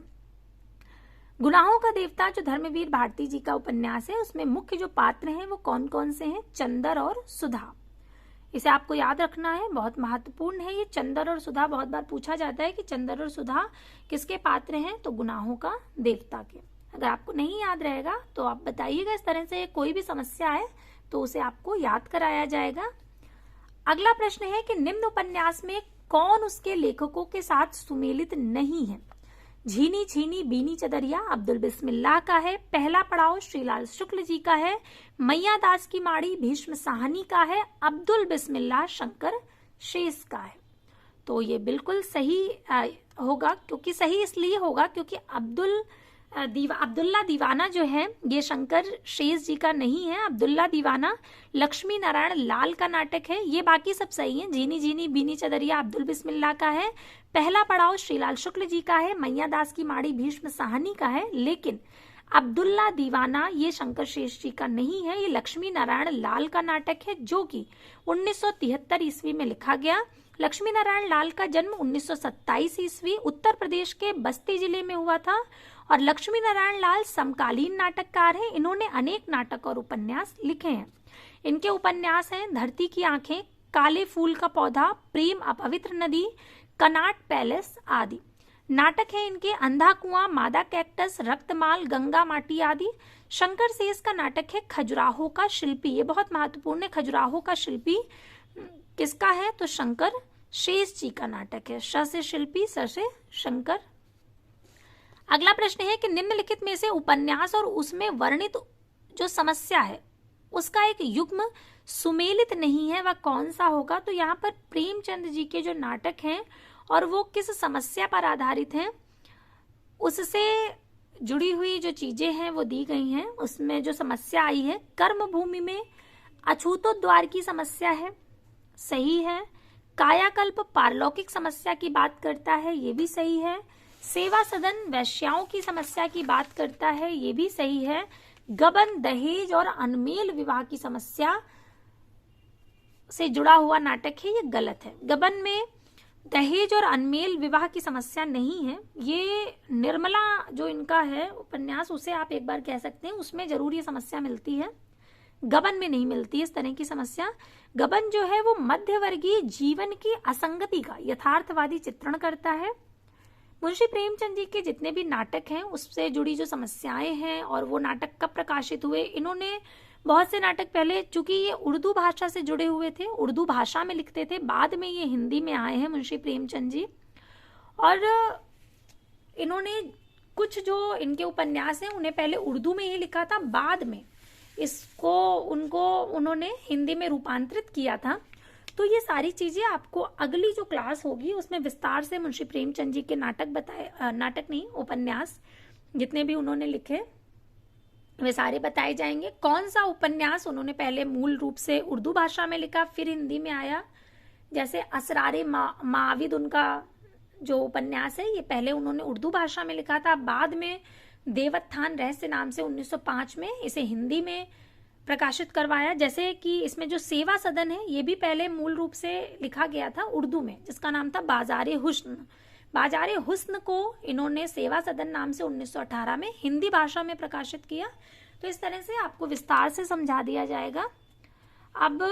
गुनाहों का देवता जो धर्मवीर भारती जी का उपन्यास है उसमें मुख्य जो पात्र हैं वो कौन कौन से हैं? चंदर और सुधा। इसे आपको याद रखना है, बहुत महत्वपूर्ण है ये। चंदर और सुधा बहुत बार पूछा जाता है कि चंदर और सुधा किसके पात्र हैं? तो गुनाहों का देवता के। अगर आपको नहीं याद रहेगा तो आप बताइएगा। इस तरह से कोई भी समस्या है तो उसे आपको याद कराया जाएगा। अगला प्रश्न है कि निम्न उपन्यास में कौन उसके लेखकों के साथ सुमेलित नहीं है? झीनी छीनी बीनी चदरिया अब्दुल बिस्मिल्लाह का है। पहला पड़ाव श्रीलाल शुक्ल जी का है। मैया दास की माड़ी भीष्म साहनी का है। अब्दुल बिस्मिल्लाह शंकर शेष का है। तो ये बिल्कुल सही होगा, क्योंकि सही इसलिए होगा क्योंकि अब्दुल्ला दीवाना जो है ये शंकर शेष जी का नहीं है। अब्दुल्ला दीवाना लक्ष्मी नारायण लाल का नाटक है। ये बाकी सब सही है। झीनी झीनी बीनी चदरिया अब्दुल बिस्मिल्लाह का है। पहला पड़ाव श्रीलाल शुक्ल जी का है। मैया दास की माड़ी भीष्म साहनी का है। लेकिन अब्दुल्ला दीवाना ये शंकर शेष जी का नहीं है, ये लक्ष्मी नारायण लाल का नाटक है जो कि 1973 ईस्वी में लिखा गया। लक्ष्मी नारायण लाल का जन्म 1927 ईस्वी उत्तर प्रदेश के बस्ती जिले में हुआ था। और लक्ष्मी नारायण लाल समकालीन नाटककार हैं। इन्होंने अनेक नाटक और उपन्यास लिखे हैं। इनके उपन्यास हैं धरती की आंखें, काले फूल का पौधा, प्रेम अपवित्र नदी, कनाट पैलेस आदि। नाटक है इनके अंधा कुआं, मादा कैक्टस, रक्तमाल, गंगा माटी आदि। शंकर शेष का नाटक है खजुराहो का शिल्पी। ये बहुत महत्वपूर्ण है। खजुराहो का शिल्पी किसका है? तो शंकर शेष जी का नाटक है। श से शिल्पी, स से शंकर। अगला प्रश्न है कि निम्नलिखित में से उपन्यास और उसमें वर्णित जो समस्या है उसका एक युग्म सुमेलित नहीं है, वह कौन सा होगा? तो यहाँ पर प्रेमचंद जी के जो नाटक हैं और वो किस समस्या पर आधारित हैं उससे जुड़ी हुई जो चीजें हैं वो दी गई हैं। उसमें जो समस्या आई है कर्म भूमि में अछूतोद्वार की समस्या है, सही है। कायाकल्प पारलौकिक समस्या की बात करता है, ये भी सही है। सेवा सदन वैश्याओं की समस्या की बात करता है, ये भी सही है। गबन, दहेज और अनमेल विवाह की समस्या से जुड़ा हुआ नाटक है, ये गलत है। गबन में दहेज और अनमेल विवाह की समस्या नहीं है। ये निर्मला जो इनका है उपन्यास, उसे आप एक बार कह सकते हैं, उसमें जरूर ये समस्या मिलती है, गबन में नहीं मिलती इस तरह की समस्या। गबन जो है वो मध्यवर्गीय जीवन की असंगति का यथार्थवादी चित्रण करता है। मुंशी प्रेमचंद जी के जितने भी नाटक हैं उससे जुड़ी जो समस्याएं हैं और वो नाटक कब प्रकाशित हुए, इन्होंने बहुत से नाटक पहले, चूंकि ये उर्दू भाषा से जुड़े हुए थे, उर्दू भाषा में लिखते थे, बाद में ये हिंदी में आए हैं मुंशी प्रेमचंद जी। और इन्होंने कुछ जो इनके उपन्यास हैं उन्हें पहले उर्दू में ही लिखा था, बाद में इसको उन्होंने हिंदी में रूपांतरित किया था। तो ये सारी चीजें आपको अगली जो क्लास होगी उसमें विस्तार से मुंशी प्रेमचंद जी के नाटक नहीं, उपन्यास जितने भी उन्होंने लिखे वे सारे बताए जाएंगे। कौन सा उपन्यास उन्होंने पहले मूल रूप से उर्दू भाषा में लिखा, फिर हिंदी में आया, जैसे असरारे माविद उनका जो उपन्यास है, ये पहले उन्होंने उर्दू भाषा में लिखा था, बाद में देवोत्थान रहस्य नाम से 1905 में इसे हिंदी में प्रकाशित करवाया। जैसे कि इसमें जो सेवा सदन है ये भी पहले मूल रूप से लिखा गया था उर्दू में, जिसका नाम था बाजारे हुस्न। बाजारे हुस्न को इन्होंने सेवा सदन नाम से 1918 में हिंदी भाषा में प्रकाशित किया। तो इस तरह से आपको विस्तार से समझा दिया जाएगा। अब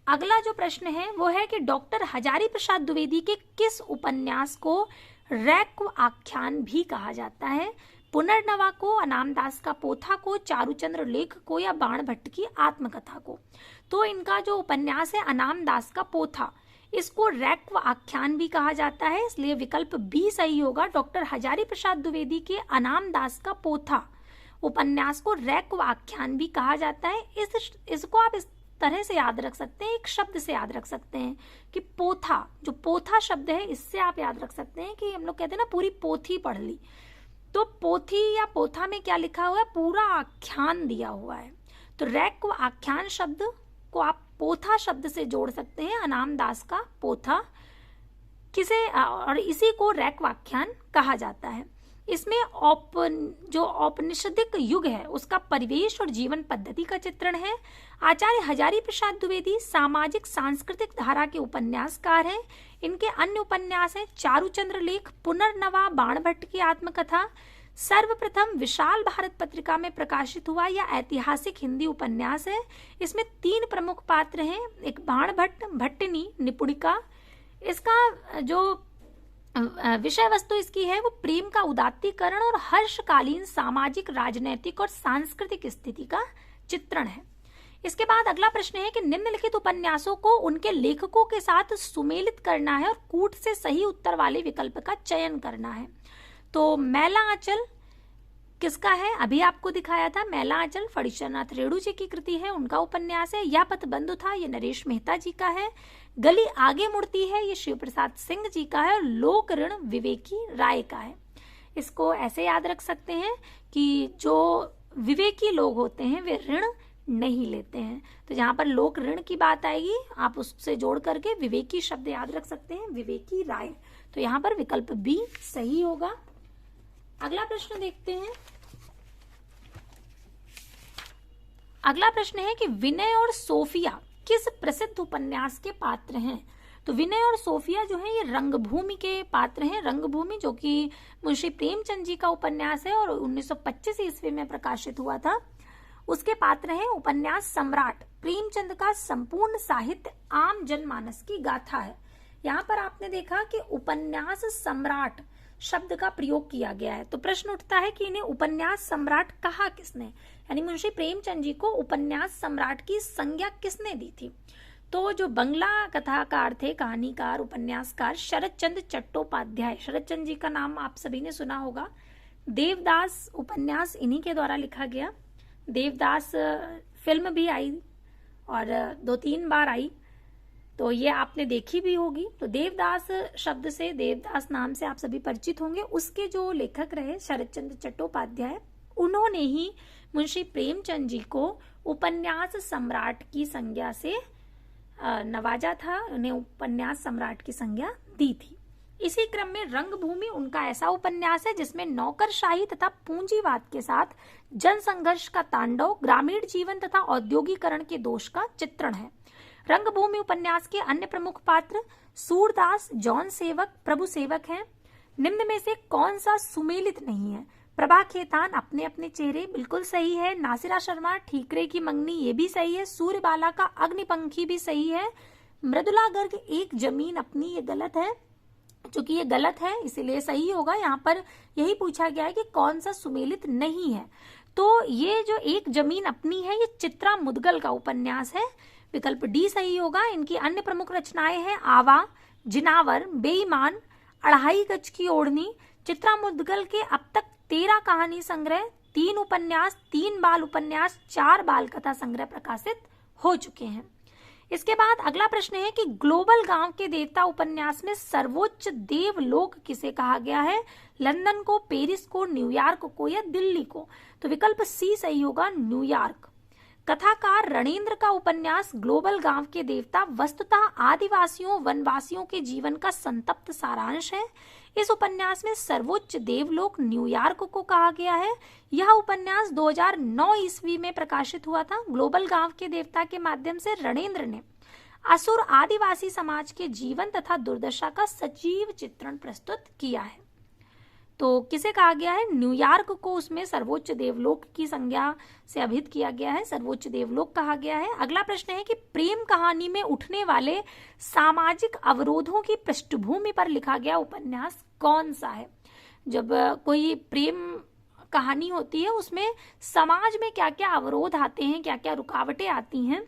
अगला जो प्रश्न है वो है कि डॉक्टर हजारी प्रसाद द्विवेदी के किस उपन्यास को रैक्व आख्यान भी कहा जाता है? पुनर्नवा को, अनामदास का पोथा को, चारुचंद्र लेख को या बाण भट्ट की आत्मकथा को? तो इनका जो उपन्यास है अनामदास का पोथा, इसको रैक्व आख्यान भी कहा जाता है, इसलिए विकल्प बी सही होगा। डॉक्टर हजारी प्रसाद द्विवेदी के अनामदास का पोथा उपन्यास को रैक्व आख्यान भी कहा जाता है। इसको आप इस तरह से याद रख सकते हैं, एक शब्द से याद रख सकते हैं कि पोथा, जो पोथा शब्द है इससे आप याद रख सकते हैं कि हम लोग कहते हैं ना पूरी पोथी पढ़ ली, तो पोथी या पोथा में क्या लिखा हुआ है, पूरा आख्यान दिया हुआ है। तो रैक्व आख्यान शब्द को आप पोथा शब्द से जोड़ सकते हैं, अनामदास का पोथा किसे, और इसी को रैक्व आख्यान कहा जाता है। इसमें जो औपनिषदिक युग है उसका परिवेश और जीवन पद्धति का चित्रण है। आचार्य हजारी प्रसाद द्विवेदी सामाजिक सांस्कृतिक धारा के उपन्यासकार हैं। इनके अन्य उपन्यास हैं चारुचंद्र लेख, पुनर्नवा, बाण भट्ट की आत्मकथा। सर्वप्रथम विशाल भारत पत्रिका में प्रकाशित हुआ यह ऐतिहासिक हिंदी उपन्यास है। इसमें 3 प्रमुख पात्र हैं, एक बाण भट्ट, भट्टिनी, निपुणिका। इसका जो विषय वस्तु इसकी है वो प्रेम का उदात्तीकरण और हर्षकालीन सामाजिक, राजनैतिक और सांस्कृतिक स्थिति का चित्रण है। इसके बाद अगला प्रश्न है कि निम्नलिखित उपन्यासों को उनके लेखकों के साथ सुमेलित करना है और कूट से सही उत्तर वाले विकल्प का चयन करना है। तो मैला आंचल किसका है? अभी आपको दिखाया था, मैला आंचल फणीश्वरनाथ रेणु जी की कृति है, उनका उपन्यास है। या पथ बंधु था, ये नरेश मेहता जी का है। गली आगे मुड़ती है, ये शिव प्रसाद सिंह जी का है। और लोक ऋण विवेकी राय का है। इसको ऐसे याद रख सकते हैं कि जो विवेकी लोग होते हैं वे ऋण नहीं लेते हैं। तो जहां पर लोक ऋण की बात आएगी आप उससे जोड़ करके विवेकी शब्द याद रख सकते हैं, विवेकी राय। तो यहाँ पर विकल्प बी सही होगा। अगला प्रश्न देखते हैं। अगला प्रश्न है कि विनय और सोफिया किस प्रसिद्ध उपन्यास के पात्र हैं? तो विनय और सोफिया जो है ये रंगभूमि के पात्र हैं। रंगभूमि जो कि मुंशी प्रेमचंद जी का उपन्यास है और 1925 ईस्वी में प्रकाशित हुआ था, उसके पात्र हैं। उपन्यास सम्राट प्रेमचंद का संपूर्ण साहित्य आम जनमानस की गाथा है। यहाँ पर आपने देखा कि उपन्यास सम्राट शब्द का प्रयोग किया गया है। तो प्रश्न उठता है कि इन्हें उपन्यास सम्राट कहा किसने, यानी मुंशी प्रेमचंद जी को उपन्यास सम्राट की संज्ञा किसने दी थी? तो जो बंगला कथाकार थे, कहानीकार, उपन्यासकार शरदचंद्र चट्टोपाध्याय, शरदचंद्र जी का नाम आप सभी ने सुना होगा। देवदास उपन्यास इन्हीं के द्वारा लिखा गया। देवदास फिल्म भी आई और 2-3 बार आई, तो ये आपने देखी भी होगी। तो देवदास शब्द से, देवदास नाम से आप सभी परिचित होंगे। उसके जो लेखक रहे शरदचंद्र चट्टोपाध्याय, उन्होंने ही मुंशी प्रेमचंद जी को उपन्यास सम्राट की संज्ञा से नवाजा था, उन्हें उपन्यास सम्राट की संज्ञा दी थी। इसी क्रम में रंगभूमि उनका ऐसा उपन्यास है जिसमें नौकरशाही तथा पूंजीवाद के साथ जनसंघर्ष का तांडव, ग्रामीण जीवन तथा औद्योगिकरण के दोष का चित्रण है। रंगभूमि उपन्यास के अन्य प्रमुख पात्र सूरदास, जॉन सेवक, प्रभु सेवक हैं। निम्न में से कौन सा सुमेलित नहीं है? प्रभा खेतान, अपने अपने चेहरे, बिल्कुल सही है। नासिरा शर्मा, ठीकरे की मंगनी, ये भी सही है। सूर्यबाला का अग्निपंखी भी सही है। मृदुला गर्ग, एक जमीन अपनी, ये गलत है। चूंकि ये गलत है इसीलिए सही होगा। यहाँ पर यही पूछा गया है कि कौन सा सुमेलित नहीं है। तो ये जो एक जमीन अपनी है, ये चित्रा मुदगल का उपन्यास है। विकल्प डी सही होगा। इनकी अन्य प्रमुख रचनाएं हैं आवा, जिनावर, बेईमान, अढ़ाई गज की ओढ़नी। चित्रा मुदगल के अब तक 13 कहानी संग्रह, 3 उपन्यास, 3 बाल उपन्यास, 4 बाल कथा संग्रह प्रकाशित हो चुके हैं। इसके बाद अगला प्रश्न है कि ग्लोबल गांव के देवता उपन्यास में सर्वोच्च देवलोक किसे कहा गया है? लंदन को, पेरिस को, न्यूयॉर्क को या दिल्ली को? तो विकल्प सी सही होगा, न्यूयॉर्क। कथाकार रणेंद्र का उपन्यास ग्लोबल गांव के देवता वस्तुतः आदिवासियों, वनवासियों के जीवन का संतप्त सारांश है। इस उपन्यास में सर्वोच्च देवलोक न्यूयॉर्क को कहा गया है। यह उपन्यास 2009 ईस्वी में प्रकाशित हुआ था। ग्लोबल गांव के देवता के माध्यम से रणेंद्र ने असुर आदिवासी समाज के जीवन तथा दुर्दशा का सजीव चित्रण प्रस्तुत किया है। तो किसे कहा गया है? न्यूयॉर्क को उसमें सर्वोच्च देवलोक की संज्ञा से अभिहित किया गया है, सर्वोच्च देवलोक कहा गया है। अगला प्रश्न है कि प्रेम कहानी में उठने वाले सामाजिक अवरोधों की पृष्ठभूमि पर लिखा गया उपन्यास कौन सा है? जब कोई प्रेम कहानी होती है उसमें समाज में क्या क्या अवरोध आते हैं, क्या क्या रुकावटें आती हैं,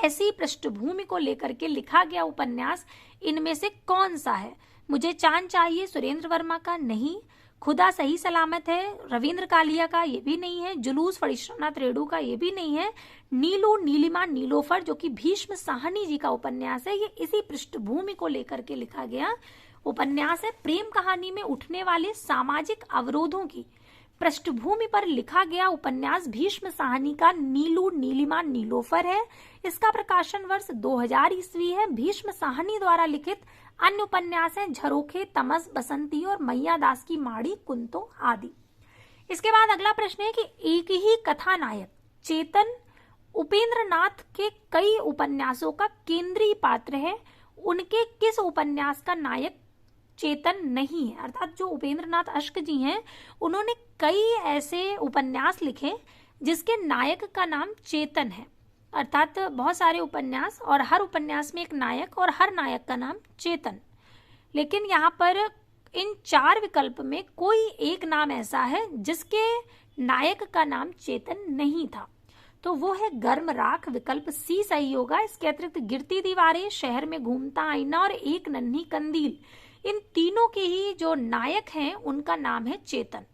ऐसी पृष्ठभूमि को लेकर के लिखा गया उपन्यास इनमें से कौन सा है? मुझे चांद चाहिए सुरेंद्र वर्मा का नहीं, खुदा सही सलामत है रविंद्र कालिया का ये भी नहीं है, जुलूस फणीश्वरनाथ रेणु का ये भी नहीं है, नीलू नीलिमा नीलोफर जो कि भीष्म साहनी जी का उपन्यास है, ये इसी पृष्ठभूमि को लेकर के लिखा गया उपन्यास है। प्रेम कहानी में उठने वाले सामाजिक अवरोधों की पृष्ठभूमि पर लिखा गया उपन्यास भीष्म साहनी का नीलू नीलिमा नीलोफर है। इसका प्रकाशन वर्ष 2000 ईस्वी है। भीष्म साहनी द्वारा लिखित अन्य उपन्यास हैं झरोखे, तमस, बसंती और मैया दास की माड़ी, कुंतो आदि। इसके बाद अगला प्रश्न है कि एक ही कथानायक चेतन उपेंद्र नाथ के कई उपन्यासों का केंद्रीय पात्र है, उनके किस उपन्यास का नायक चेतन नहीं है? अर्थात जो उपेंद्र नाथ अश्क जी हैं उन्होंने कई ऐसे उपन्यास लिखे जिसके नायक का नाम चेतन है। अर्थात बहुत सारे उपन्यास और हर उपन्यास में एक नायक और हर नायक का नाम चेतन। लेकिन यहाँ पर इन 4 विकल्प में कोई एक नाम ऐसा है जिसके नायक का नाम चेतन नहीं था, तो वो है गर्म राख। विकल्प सी सही होगा। इसके अतिरिक्त गिरती दीवारें, शहर में घूमता आईना और एक नन्ही कंदील, इन तीनों के ही जो नायक हैं उनका नाम है चेतन।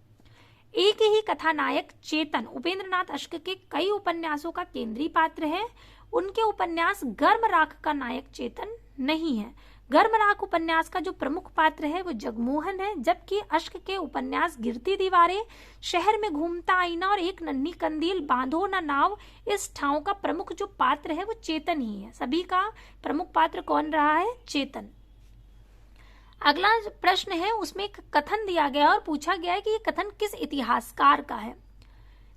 एक ही कथानायक चेतन उपेंद्र नाथ अश्क के कई उपन्यासों का केंद्रीय पात्र है। उनके उपन्यास गर्म राख का नायक चेतन नहीं है। गर्म राख उपन्यास का जो प्रमुख पात्र है वो जगमोहन है, जबकि अश्क के उपन्यास गिरती दीवारें, शहर में घूमता आईना और एक नन्ही कंदील, बांधो ना नाव, इस ठाव का प्रमुख जो पात्र है वो चेतन ही है। सभी का प्रमुख पात्र कौन रहा है? चेतन। अगला प्रश्न है उसमें एक कथन दिया गया और पूछा गया है कि ये कथन किस इतिहासकार का है।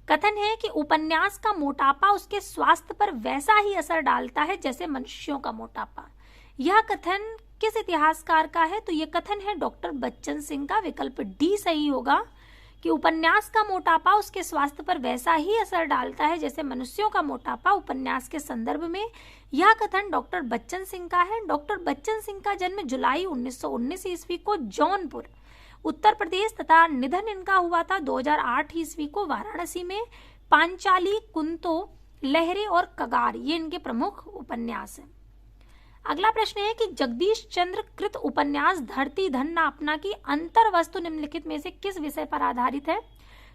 कथन है कि उपन्यास का मोटापा उसके स्वास्थ्य पर वैसा ही असर डालता है जैसे मनुष्यों का मोटापा। यह कथन किस इतिहासकार का है? तो यह कथन है डॉक्टर बच्चन सिंह का। विकल्प डी सही होगा कि उपन्यास का मोटापा उसके स्वास्थ्य पर वैसा ही असर डालता है जैसे मनुष्यों का मोटापा। उपन्यास के संदर्भ में यह कथन डॉक्टर बच्चन सिंह का है। डॉक्टर बच्चन सिंह का जन्म जुलाई 1919 ईस्वी को जौनपुर उत्तर प्रदेश तथा निधन इनका हुआ था 2008 ईस्वी को वाराणसी में। पांचाली, कुंतो, लहरे और कगार ये इनके प्रमुख उपन्यास हैं। अगला प्रश्न है कि जगदीश चंद्र कृत उपन्यास धरती धन ना अपना की अंतर वस्तु निम्नलिखित में से किस विषय पर आधारित है?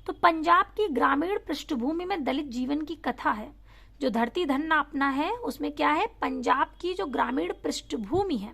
तो पंजाब की ग्रामीण पृष्ठभूमि में दलित जीवन की कथा है। जो धरती धन ना अपना है उसमें क्या है? पंजाब की जो ग्रामीण पृष्ठभूमि है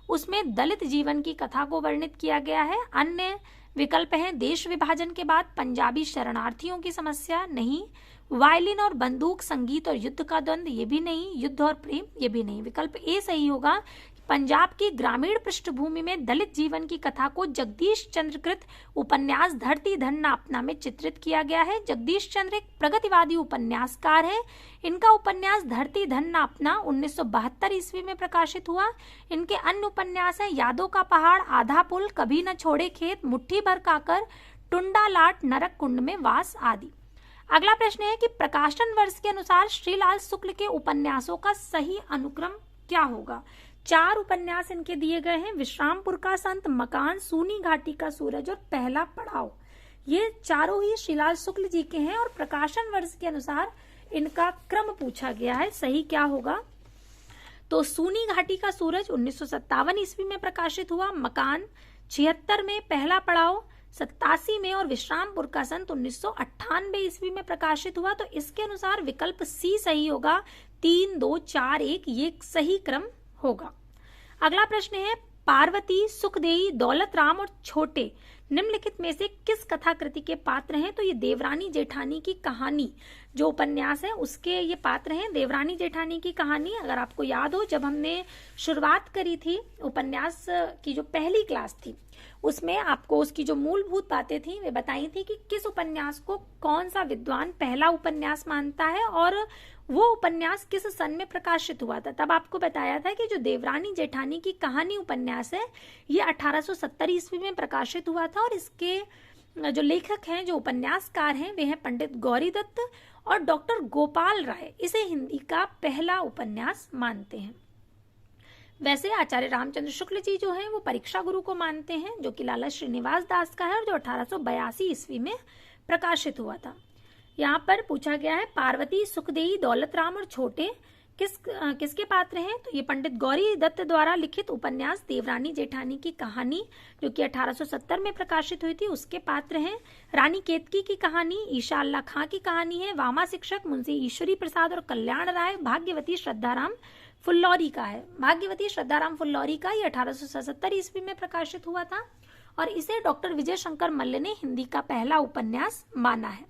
उसमें दलित जीवन की कथा को वर्णित किया गया है। अन्य विकल्प हैं देश विभाजन के बाद पंजाबी शरणार्थियों की समस्या, नहीं। वायलिन और बंदूक, संगीत और युद्ध का द्वंद्व, ये भी नहीं। युद्ध और प्रेम, ये भी नहीं। विकल्प ए सही होगा। पंजाब की ग्रामीण पृष्ठभूमि में दलित जीवन की कथा को जगदीश चंद्र कृत उपन्यास धरती धन न अपना में चित्रित किया गया है। जगदीश चंद्र एक प्रगतिवादी उपन्यासकार है। इनका उपन्यास धरती धन न अपना 1972 ईस्वी में प्रकाशित हुआ। इनके अन्य उपन्यास हैं यादों का पहाड़, आधा पुल, कभी न छोड़े खेत, मुट्ठी भर काकर, टुंडा लाट, नरक कुंड में वास आदि। अगला प्रश्न है कि प्रकाशन वर्ष के अनुसार श्रीलाल शुक्ल के उपन्यासों का सही अनुक्रम क्या होगा। 4 उपन्यास इनके दिए गए हैं, विश्रामपुर का संत, मकान, सूनी घाटी का सूरज और पहला पड़ाव। ये चारों ही श्रीलाल शुक्ल जी के हैं और प्रकाशन वर्ष के अनुसार इनका क्रम पूछा गया है, सही क्या होगा। तो सूनी घाटी का सूरज 1957 ईस्वी में प्रकाशित हुआ, मकान 76 में, पहला पड़ाव 87 में और विश्रामपुर का संत 1998 ईस्वी में प्रकाशित हुआ। तो इसके अनुसार विकल्प सी सही होगा, 3, 2, 4, 1 ये सही क्रम होगा। अगला प्रश्न है पार्वती, सुखदेई, दौलत राम और छोटे निम्नलिखित में से किस कथाकृति के पात्र हैं। तो ये देवरानी जेठानी की कहानी जो उपन्यास है उसके ये पात्र हैं। देवरानी जेठानी की कहानी, अगर आपको याद हो जब हमने शुरुआत करी थी उपन्यास की जो पहली क्लास थी उसमें आपको उसकी जो मूलभूत बातें थी वे बताई थी कि किस उपन्यास को कौन सा विद्वान पहला उपन्यास मानता है और वो उपन्यास किस सन में प्रकाशित हुआ था। तब आपको बताया था कि जो देवरानी जेठानी की कहानी उपन्यास है ये 1870 ईस्वी में प्रकाशित हुआ था और इसके जो लेखक हैं, जो उपन्यासकार हैं, वे हैं पंडित गौरी दत्त और डॉक्टर गोपाल राय। इसे हिंदी का पहला उपन्यास मानते हैं। वैसे आचार्य रामचंद्र शुक्ल जी जो हैं वो परीक्षा गुरु को मानते हैं, जो कि लाला श्रीनिवास दास का है और जो 1882 ईस्वी में प्रकाशित हुआ था। यहाँ पर पूछा गया है पार्वती, सुखदेई, दौलत राम और छोटे किसके पात्र हैं। तो ये पंडित गौरी दत्त द्वारा लिखित उपन्यास देवरानी जेठानी की कहानी जो कि 1870 में प्रकाशित हुई थी उसके पात्र हैं। रानी केतकी की कहानी ईशा अल्लाह खां की कहानी है। वामा शिक्षक मुंशी ईश्वरी प्रसाद और कल्याण राय भाग्यवती श्रद्धाराम फुल्लौरी का है। भाग्यवती श्रद्धाराम फुल्लौरी का ये 1877 ईस्वी में प्रकाशित हुआ था और इसे डॉक्टर विजय शंकर मल्ल ने हिंदी का पहला उपन्यास माना है।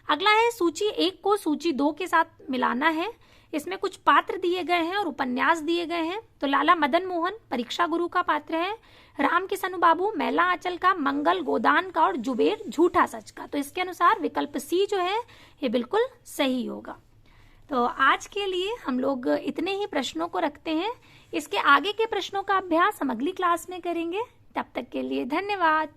अगला है सूची 1 को सूची 2 के साथ मिलाना है। इसमें कुछ पात्र दिए गए हैं और उपन्यास दिए गए हैं। तो लाला मदन मोहन परीक्षा गुरु का पात्र है, राम किशन बाबू मैला आंचल का, मंगल गोदान का और जुबेर झूठा सच का। तो इसके अनुसार विकल्प सी जो है ये बिल्कुल सही होगा। तो आज के लिए हम लोग इतने ही प्रश्नों को रखते हैं। इसके आगे के प्रश्नों का अभ्यास हम अगली क्लास में करेंगे। तब तक के लिए धन्यवाद।